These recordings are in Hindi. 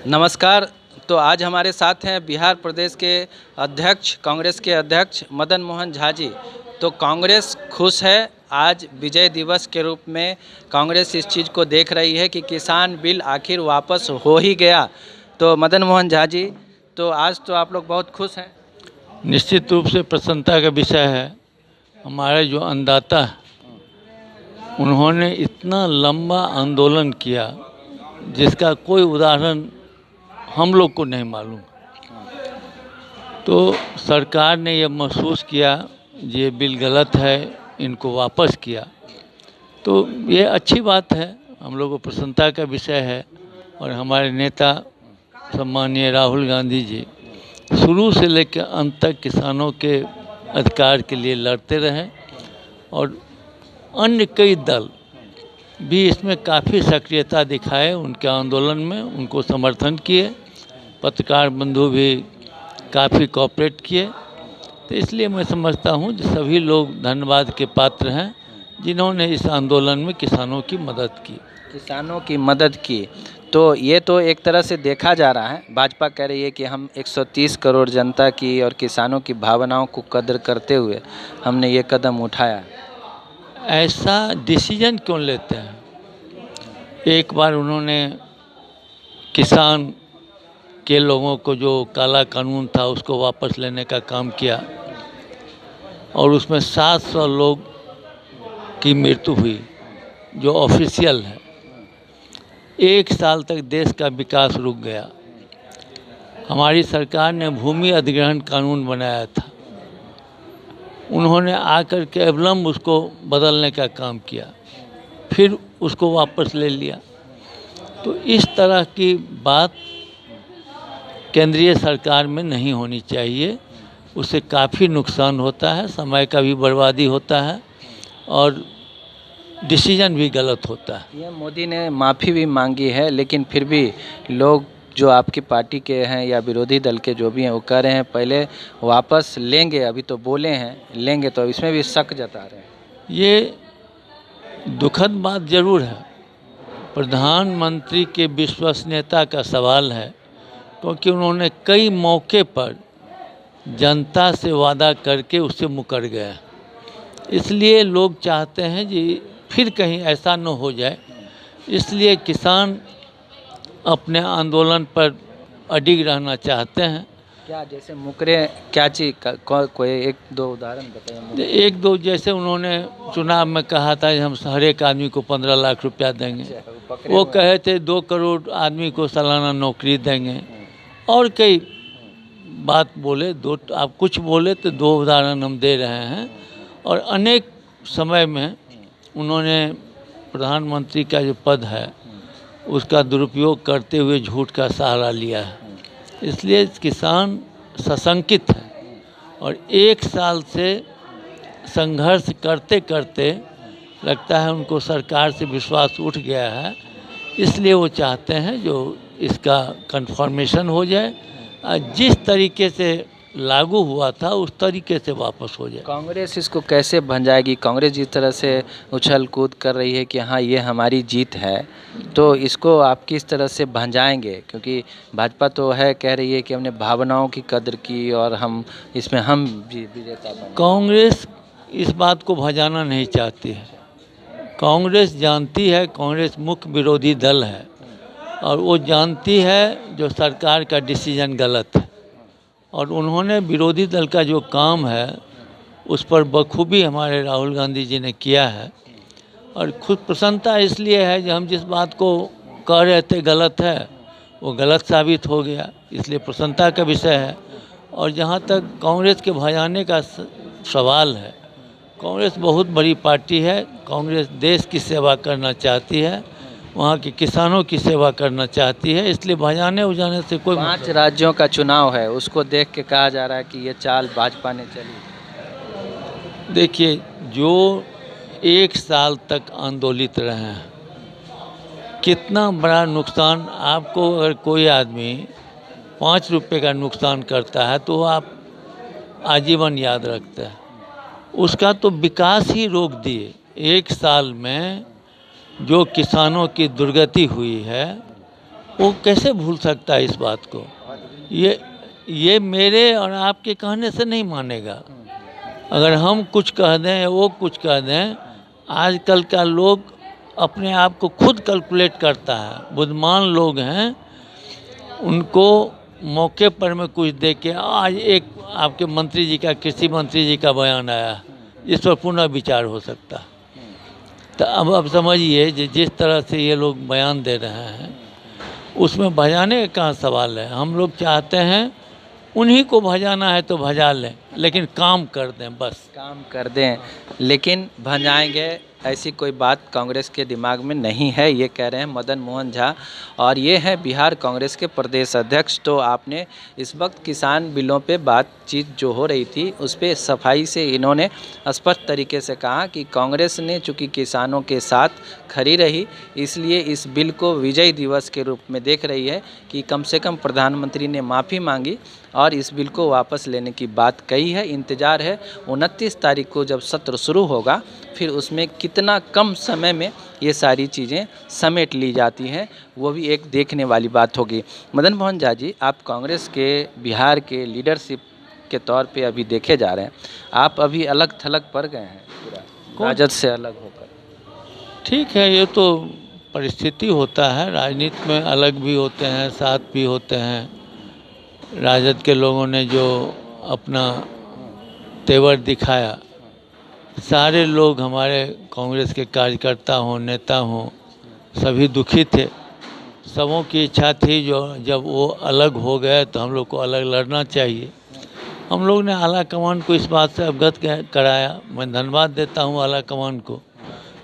नमस्कार। तो आज हमारे साथ हैं बिहार प्रदेश के अध्यक्ष, कांग्रेस के अध्यक्ष मदन मोहन झा जी। तो कांग्रेस खुश है। आज विजय दिवस के रूप में कांग्रेस इस चीज़ को देख रही है कि किसान बिल आखिर वापस हो ही गया। तो मदन मोहन झा जी, तो आज तो आप लोग बहुत खुश हैं। निश्चित रूप से प्रसन्नता का विषय है। हमारे जो अन्नदाता हैं, उन्होंने इतना लंबा आंदोलन किया जिसका कोई उदाहरण हम लोग को नहीं मालूम। तो सरकार ने यह महसूस किया ये बिल गलत है, इनको वापस किया। तो ये अच्छी बात है, हम लोग को प्रसन्नता का विषय है। और हमारे नेता सम्माननीय राहुल गांधी जी शुरू से लेकर अंत तक किसानों के अधिकार के लिए लड़ते रहे और अन्य कई दल भी इसमें काफ़ी सक्रियता दिखाए, उनके आंदोलन में उनको समर्थन किए। पत्रकार बंधु भी काफ़ी कोऑपरेट किए। तो इसलिए मैं समझता हूँ कि सभी लोग धन्यवाद के पात्र हैं जिन्होंने इस आंदोलन में किसानों की मदद की। किसानों की मदद की। तो ये तो एक तरह से देखा जा रहा है, भाजपा कह रही है कि हम 130 करोड़ जनता की और किसानों की भावनाओं को कदर करते हुए हमने ये कदम उठाया। ऐसा डिसीजन क्यों लेते हैं? एक बार उन्होंने किसान के लोगों को जो काला कानून था उसको वापस लेने का काम किया और उसमें 700 लोग की मृत्यु हुई जो ऑफिशियल है। 1 साल तक देश का विकास रुक गया। हमारी सरकार ने भूमि अधिग्रहण कानून बनाया था, उन्होंने आकर के अविलंब उसको बदलने का काम किया, फिर उसको वापस ले लिया। तो इस तरह की बात केंद्रीय सरकार में नहीं होनी चाहिए। उससे काफ़ी नुकसान होता है, समय का भी बर्बादी होता है और डिसीजन भी गलत होता है। पीएम मोदी ने माफ़ी भी मांगी है, लेकिन फिर भी लोग जो आपकी पार्टी के हैं या विरोधी दल के जो भी हैं वो कह रहे हैं पहले वापस लेंगे। अभी तो बोले हैं लेंगे, तो इसमें भी शक जता रहे हैं। ये दुखद बात जरूर है। प्रधानमंत्री के विश्वसनीयता का सवाल है, क्योंकि उन्होंने कई मौके पर जनता से वादा करके उससे मुकर गए। इसलिए लोग चाहते हैं कि फिर कहीं ऐसा न हो जाए, इसलिए किसान अपने आंदोलन पर अडिग रहना चाहते हैं। क्या जैसे मुकरे, क्या चीज़ का कोई एक दो उदाहरण बताइए। एक दो जैसे उन्होंने चुनाव में कहा था कि हम हर एक आदमी को 15 लाख रुपया देंगे। वो कहे थे 2 करोड़ आदमी को सालाना नौकरी देंगे और कई बात बोले। आप कुछ बोले तो 2 उदाहरण हम दे रहे हैं। और अनेक समय में उन्होंने प्रधानमंत्री का जो पद है उसका दुरुपयोग करते हुए झूठ का सहारा लिया है। इसलिए किसान सशंकित है और 1 साल से संघर्ष करते करते लगता है उनको सरकार से विश्वास उठ गया है। इसलिए वो चाहते हैं जो इसका कन्फर्मेशन हो जाए, जिस तरीके से लागू हुआ था उस तरीके से वापस हो जाए। कांग्रेस इसको कैसे भंजाएगी? कांग्रेस जिस तरह से उछल कूद कर रही है कि हाँ ये हमारी जीत है, तो इसको आप किस तरह से भंजाएंगे? क्योंकि भाजपा तो है, कह रही है कि हमने भावनाओं की कदर की और हम इसमें हम विजेता बने। कांग्रेस इस बात को भंजाना नहीं चाहती है। कांग्रेस जानती है कांग्रेस मुख्य विरोधी दल है और वो जानती है जो सरकार का डिसीजन गलत है और उन्होंने विरोधी दल का जो काम है उस पर बखूबी हमारे राहुल गांधी जी ने किया है। और खुद प्रसन्नता इसलिए है कि हम जिस बात को कह रहे थे गलत है वो गलत साबित हो गया, इसलिए प्रसन्नता का विषय है। और जहाँ तक कांग्रेस के भजाने का सवाल है, कांग्रेस बहुत बड़ी पार्टी है। कांग्रेस देश की सेवा करना चाहती है, वहाँ के किसानों की सेवा करना चाहती है, इसलिए भजाने उजाने से कोई 5 राज्यों का चुनाव है, उसको देख के कहा जा रहा है कि ये चाल भाजपा ने चली। देखिए, जो 1 साल तक आंदोलित रहे हैं, कितना बड़ा नुकसान। आपको अगर कोई आदमी 5 रुपये का नुकसान करता है तो आप आजीवन याद रखते हैं। उसका तो विकास ही रोक दिए। 1 साल में जो किसानों की दुर्गति हुई है वो कैसे भूल सकता है इस बात को। ये मेरे और आपके कहने से नहीं मानेगा। अगर हम कुछ कह दें या वो कुछ कह दें, आजकल का लोग अपने आप को खुद कैलकुलेट करता है। बुद्धिमान लोग हैं, उनको मौके पर में कुछ दे के आज एक आपके मंत्री जी का, कृषि मंत्री जी का बयान आया, इस पर पुनः विचार हो सकता है। तो अब समझिए जिस तरह से ये लोग बयान दे रहे हैं, उसमें भजाने का कहाँ सवाल है। हम लोग चाहते हैं उन्हीं को भजाना है तो भजा लें, लेकिन काम कर दें, बस काम कर दें, लेकिन भजाएंगे ऐसी कोई बात कांग्रेस के दिमाग में नहीं है, ये कह रहे हैं मदन मोहन झा। और ये हैं बिहार कांग्रेस के प्रदेश अध्यक्ष। तो आपने इस वक्त किसान बिलों पे बातचीत जो हो रही थी उस पर सफाई से इन्होंने स्पष्ट तरीके से कहा कि कांग्रेस ने चूंकि किसानों के साथ खड़ी रही, इसलिए इस बिल को विजय दिवस के रूप में देख रही है कि कम से कम प्रधानमंत्री ने माफ़ी मांगी और इस बिल को वापस लेने की बात कही है। इंतज़ार है 29 तारीख को जब सत्र शुरू होगा, फिर उसमें कितना कम समय में ये सारी चीज़ें समेट ली जाती हैं, वो भी एक देखने वाली बात होगी। मदन मोहन झा जी, आप कांग्रेस के बिहार के लीडरशिप के तौर पे अभी देखे जा रहे हैं, आप अभी अलग थलग पड़ गए हैं पूरा राजद से अलग होकर। ठीक है, ये तो परिस्थिति होता है, राजनीति में अलग भी होते हैं, साथ भी होते हैं। राजद के लोगों ने जो अपना तेवर दिखाया, सारे लोग हमारे कांग्रेस के कार्यकर्ता हों, नेता हों, सभी दुखी थे। सबों की इच्छा थी जो जब वो अलग हो गए तो हम लोग को अलग लड़ना चाहिए। हम लोग ने आला कमान को इस बात से अवगत कराया। मैं धन्यवाद देता हूँ आला कमान को,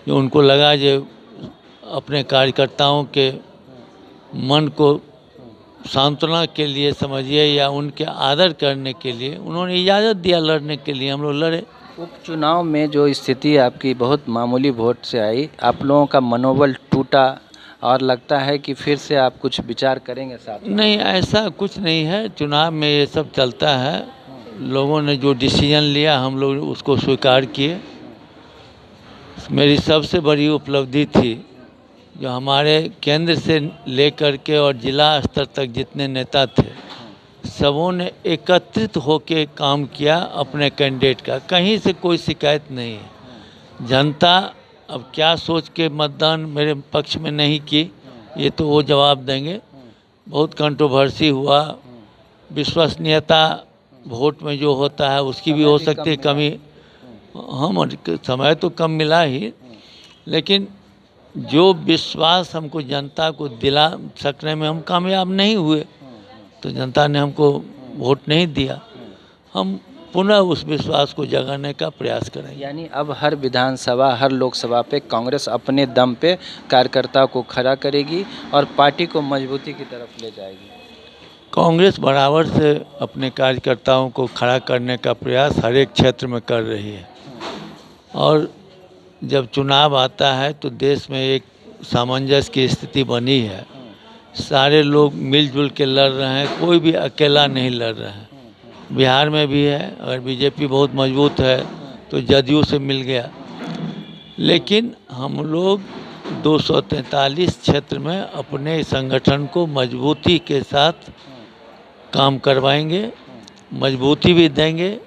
जो उनको लगा जो अपने कार्यकर्ताओं के मन को सांत्वना के लिए समझिए या उनके आदर करने के लिए उन्होंने इजाज़त दिया लड़ने के लिए, हम लोग लड़े। उपचुनाव में जो स्थिति आपकी बहुत मामूली वोट से आई, आप लोगों का मनोबल टूटा और लगता है कि फिर से आप कुछ विचार करेंगे साथ? नहीं, ऐसा कुछ नहीं है। चुनाव में ये सब चलता है। लोगों ने जो डिसीजन लिया हम लोग उसको स्वीकार किए। मेरी सबसे बड़ी उपलब्धि थी जो हमारे केंद्र से लेकर के और जिला स्तर तक जितने नेता थे, सबों ने एकत्रित होकर काम किया अपने कैंडिडेट का। कहीं से कोई शिकायत नहीं है। जनता अब क्या सोच के मतदान मेरे पक्ष में नहीं की, ये तो वो जवाब देंगे। बहुत कंट्रोवर्सी हुआ, विश्वसनीयता वोट में जो होता है उसकी भी हो सकती है कमी। हम समय तो कम मिला ही, लेकिन जो विश्वास हमको जनता को दिला सकने में हम कामयाब नहीं हुए, तो जनता ने हमको वोट नहीं दिया। हम पुनः उस विश्वास को जगाने का प्रयास करेंगे। यानी अब हर विधानसभा, हर लोकसभा पे कांग्रेस अपने दम पे कार्यकर्ता को खड़ा करेगी और पार्टी को मजबूती की तरफ ले जाएगी। कांग्रेस बराबर से अपने कार्यकर्ताओं को खड़ा करने का प्रयास हर एक क्षेत्र में कर रही है। और जब चुनाव आता है तो देश में एक सामंजस्य की स्थिति बनी है। सारे लोग मिलजुल के लड़ रहे हैं, कोई भी अकेला नहीं लड़ रहे हैं। बिहार में भी है, अगर बीजेपी बहुत मजबूत है तो जदयू से मिल गया, लेकिन हम लोग 243 क्षेत्र में अपने संगठन को मजबूती के साथ काम करवाएंगे, मजबूती भी देंगे।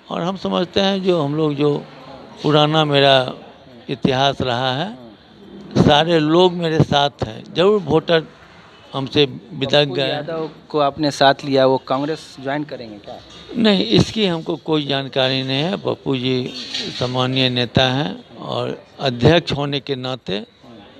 और हम समझते हैं जो हम लोग जो पुराना मेरा इतिहास रहा है, सारे लोग मेरे साथ हैं। जरूर वोटर हमसे बिदक गए। यादव को आपने साथ लिया, वो कांग्रेस ज्वाइन करेंगे क्या? नहीं, इसकी हमको कोई जानकारी नहीं है। पप्पू जी सम्मानीय नेता हैं और अध्यक्ष होने के नाते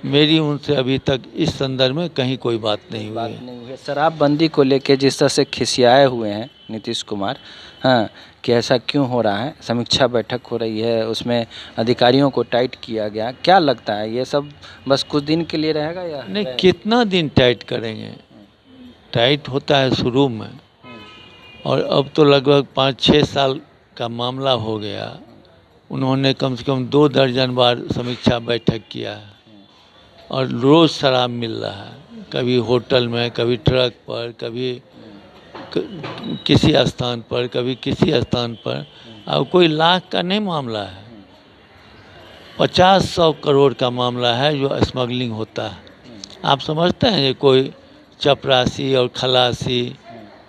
मेरी उनसे अभी तक इस संदर्भ में कहीं कोई बात नहीं हुई है। शराबबंदी को लेके जिस तरह से खिसियाए हुए हैं नीतीश कुमार, हाँ, कि ऐसा क्यों हो रहा है? समीक्षा बैठक हो रही है, उसमें अधिकारियों को टाइट किया गया, क्या लगता है ये सब बस कुछ दिन के लिए रहेगा या नहीं? कितना दिन टाइट करेंगे? टाइट होता है शुरू में, और अब तो लगभग 5-6 साल का मामला हो गया। उन्होंने कम से कम 2 दर्जन बार समीक्षा बैठक किया है और रोज़ शराब मिल रहा है, कभी होटल में, कभी ट्रक पर, कभी किसी स्थान पर, कभी किसी स्थान पर। अब कोई लाख का नहीं मामला है, 50-100 करोड़ का मामला है जो स्मगलिंग होता है। आप समझते हैं ये कोई चपरासी और खलासी,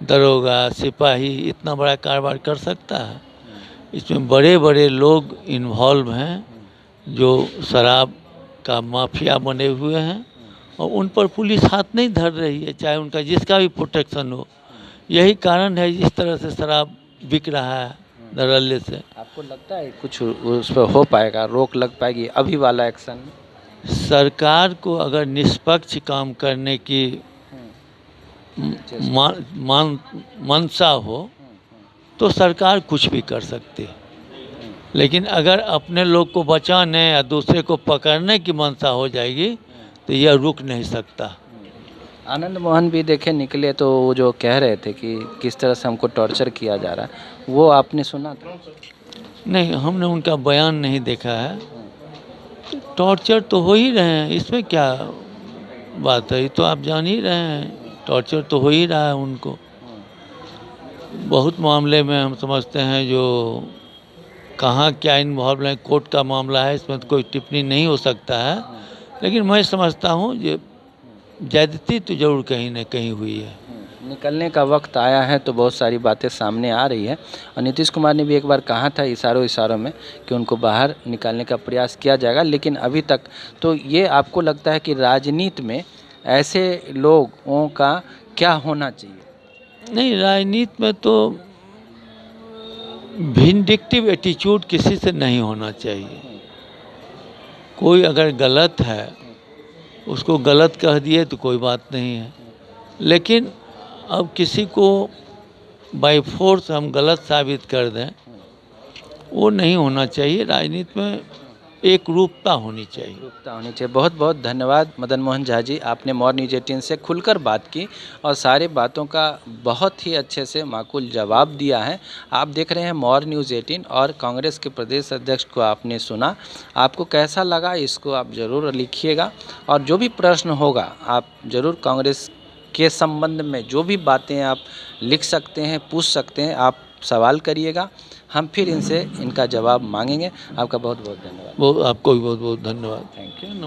दरोगा, सिपाही इतना बड़ा कारोबार कर सकता है? इसमें बड़े बड़े लोग इन्वॉल्व हैं जो शराब का माफिया बने हुए हैं और उन पर पुलिस हाथ नहीं धर रही है, चाहे उनका जिसका भी प्रोटेक्शन हो। यही कारण है जिस तरह से शराब बिक रहा है धड़ल्ले से। आपको लगता है कुछ उस पर हो पाएगा, रोक लग पाएगी अभी वाला एक्शन में? सरकार को अगर निष्पक्ष काम करने की मंशा हो तो सरकार कुछ भी कर सकती है, लेकिन अगर अपने लोग को बचाने या दूसरे को पकड़ने की मंशा हो जाएगी तो यह रुक नहीं सकता। आनंद मोहन भी देखे निकले तो वो जो कह रहे थे कि किस तरह से हमको टॉर्चर किया जा रहा है, वो आपने सुना था? नहीं, हमने उनका बयान नहीं देखा है। टॉर्चर तो हो ही रहे हैं, इसमें क्या बात है, ये तो आप जान ही रहे हैं, टॉर्चर तो हो ही रहा है उनको। बहुत मामले में हम समझते हैं जो कहाँ क्या इन्वॉल्व है, कोर्ट का मामला है, इसमें तो कोई टिप्पणी नहीं हो सकता है, लेकिन मैं समझता हूँ ये ज्यादती तो जरूर कहीं न कहीं हुई है। निकलने का वक्त आया है तो बहुत सारी बातें सामने आ रही है और नीतीश कुमार ने भी एक बार कहा था इशारों में कि उनको बाहर निकालने का प्रयास किया जाएगा, लेकिन अभी तक तो ये आपको लगता है कि राजनीति में ऐसे लोगों का क्या होना चाहिए? नहीं, राजनीति में तो विंडिक्टिव एटीट्यूड किसी से नहीं होना चाहिए। कोई अगर गलत है उसको गलत कह दिए तो कोई बात नहीं है, लेकिन अब किसी को बाय फोर्स हम गलत साबित कर दें वो नहीं होना चाहिए। राजनीति में एक रूपता होनी चाहिए। रूपता होनी चाहिए। बहुत बहुत धन्यवाद मदन मोहन झा जी, आपने मोर न्यूज़ 18 से खुलकर बात की और सारे बातों का बहुत ही अच्छे से माकूल जवाब दिया है। आप देख रहे हैं मोर न्यूज़ 18 और कांग्रेस के प्रदेश अध्यक्ष को आपने सुना। आपको कैसा लगा इसको आप ज़रूर लिखिएगा और जो भी प्रश्न होगा आप ज़रूर कांग्रेस के संबंध में जो भी बातें आप लिख सकते हैं, पूछ सकते हैं, आप सवाल करिएगा, हम फिर इनसे इनका जवाब मांगेंगे। आपका बहुत बहुत धन्यवाद। वो आपको भी बहुत बहुत धन्यवाद। Thank you.